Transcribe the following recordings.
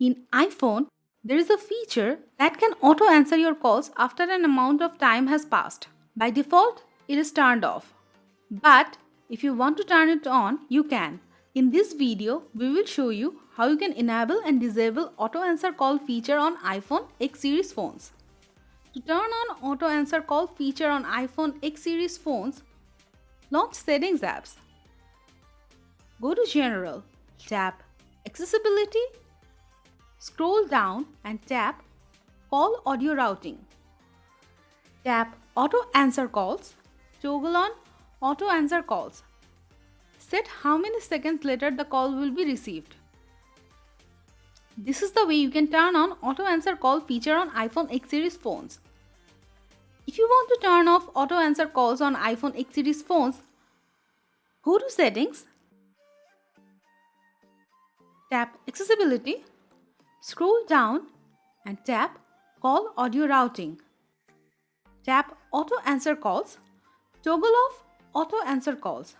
In iPhone, there is a feature that can auto answer your calls after an amount of time has passed. By default, it is turned off. But if you want to turn it on, you can. In this video, we will show you how you can enable and disable auto answer call feature on iPhone X series phones. To turn on auto answer call feature on iPhone X series phones, launch Settings apps. Go to General, tap Accessibility, scroll down and tap Call Audio Routing. Tap Auto Answer Calls, toggle on Auto Answer Calls. Set how many seconds later the call will be received. This is the way you can turn on Auto Answer Call feature on iPhone X series phones. If you want to turn off Auto Answer Calls on iPhone X series phones, go to Settings, tap Accessibility, scroll down and tap Call Audio Routing. Tap Auto Answer Calls, toggle off Auto Answer Calls,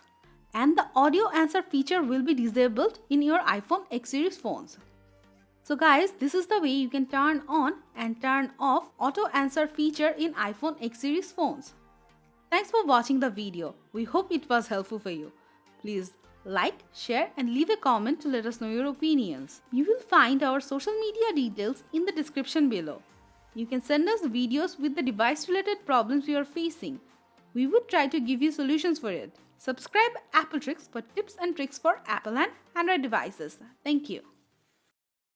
and the audio answer feature will be disabled in your iPhone X series phones. So guys, this is the way you can turn on and turn off auto answer feature in iPhone X series phones. Thanks for watching the video. We hope it was helpful for you. Please like, share and leave a comment to let us know your opinions. You will find our social media details in the description below. You can send us videos with the device related problems you are facing. We would try to give you solutions for it. Subscribe Apple Tricks for tips and tricks for Apple and Android devices. Thank you.